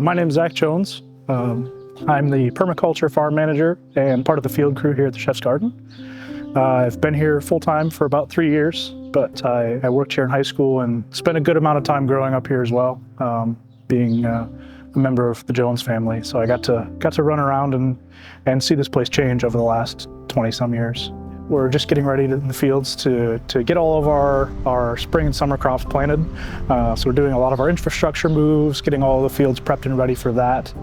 My name is Zach Jones. I'm the permaculture farm manager and part of the field crew here at the Chef's Garden. I've been here full-time for about 3 years, but I worked here in high school and spent a good amount of time growing up here as well, being a member of the Jones family. So I got to run around and see this place change over the last 20-some years. We're just getting ready in the fields to get all of our spring and summer crops planted. So we're doing a lot of our infrastructure moves, getting all the fields prepped and ready for that.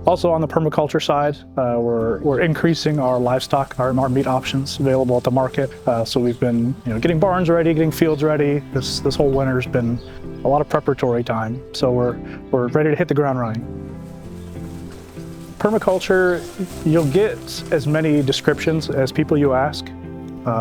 Also on the permaculture side, we're increasing our livestock, our meat options available at the market. So we've been getting barns ready, getting fields ready. This whole winter's been a lot of preparatory time. So we're ready to hit the ground running. Permaculture, you'll get as many descriptions as people you ask.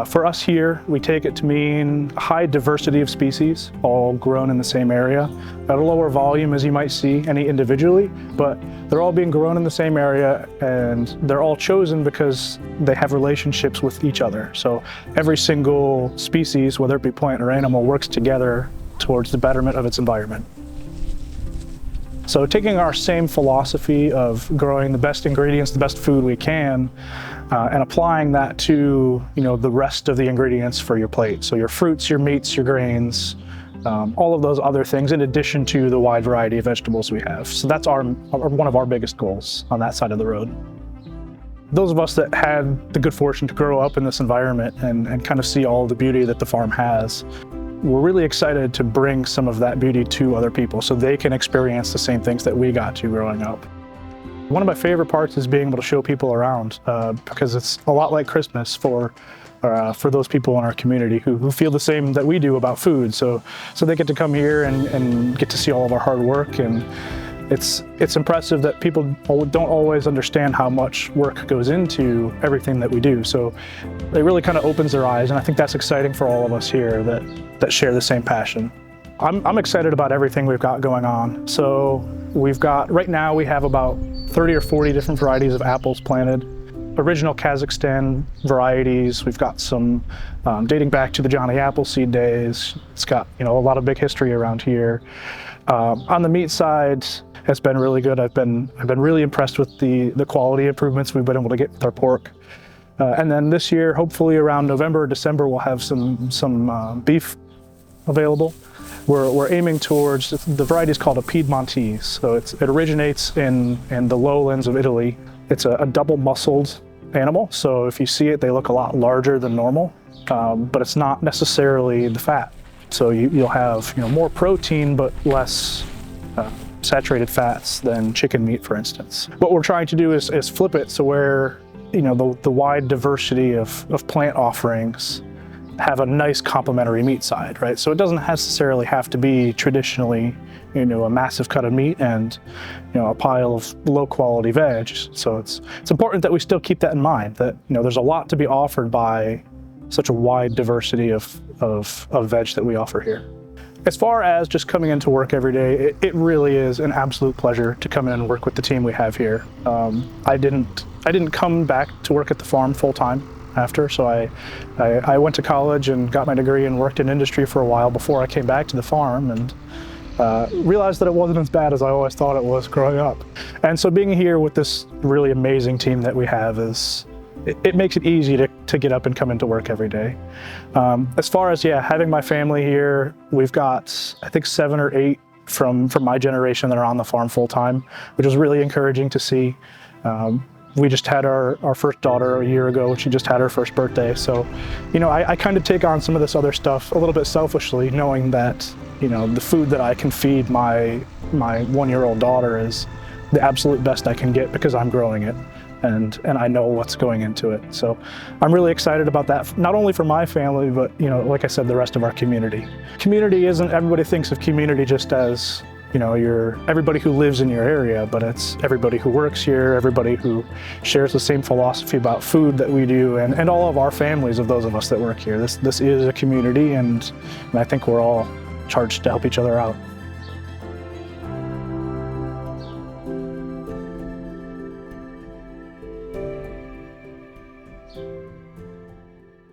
For us here, we take it to mean a high diversity of species, all grown in the same area, at a lower volume as you might see any individually, but they're all being grown in the same area and they're all chosen because they have relationships with each other. So every single species, whether it be plant or animal, works together towards the betterment of its environment. So taking our same philosophy of growing the best ingredients, the best food we can, and applying that to the rest of the ingredients for your plate. So your fruits, your meats, your grains, all of those other things in addition to the wide variety of vegetables we have. So that's one of our biggest goals on that side of the road. Those of us that had the good fortune to grow up in this environment and kind of see all the beauty that the farm has, we're really excited to bring some of that beauty to other people so they can experience the same things that we got to growing up. One of my favorite parts is being able to show people around because it's a lot like Christmas for those people in our community who feel the same that we do about food. So they get to come here and get to see all of our hard work, and it's impressive that people don't always understand how much work goes into everything that we do. So it really kind of opens their eyes, and I think that's exciting for all of us here that share the same passion. I'm excited about everything we've got going on. So right now we have about 30 or 40 different varieties of apples planted. Original Kazakhstan varieties. We've got some dating back to the Johnny Appleseed days. It's got a lot of big history around here. On the meat side, it's been really good. I've been really impressed with the quality improvements we've been able to get with our pork. And then this year, hopefully around November or December, we'll have some beef available. We're aiming towards, the variety is called a Piedmontese. So it originates in the lowlands of Italy. It's a double muscled animal. So if you see it, they look a lot larger than normal, but it's not necessarily the fat. So you'll have more protein, but less saturated fats than chicken meat, for instance. What we're trying to do is flip it so where the wide diversity of plant offerings have a nice complementary meat side, right? So it doesn't necessarily have to be traditionally a massive cut of meat and a pile of low quality veg. So it's important that we still keep that in mind, that there's a lot to be offered by such a wide diversity of veg that we offer here. As far as just coming into work every day, it really is an absolute pleasure to come in and work with the team we have here. I didn't come back to work at the farm full time after, so I went to college and got my degree and worked in industry for a while before I came back to the farm, and realized that it wasn't as bad as I always thought it was growing up. And so being here with this really amazing team that we have it makes it easy to get up and come into work every day. As far as having my family here, we've got I think 7 or 8 from my generation that are on the farm full time, which is really encouraging to see. We just had our first daughter a year ago. She just had her first birthday. So, I kind of take on some of this other stuff a little bit selfishly, knowing that, the food that I can feed my 1-year-old daughter is the absolute best I can get because I'm growing it. And I know what's going into it. So I'm really excited about that, not only for my family, but like I said, the rest of our community. Community isn't, everybody thinks of community just as everybody who lives in your area, but it's everybody who works here, everybody who shares the same philosophy about food that we do, and all of our families of those of us that work here. This is a community, and I think we're all charged to help each other out.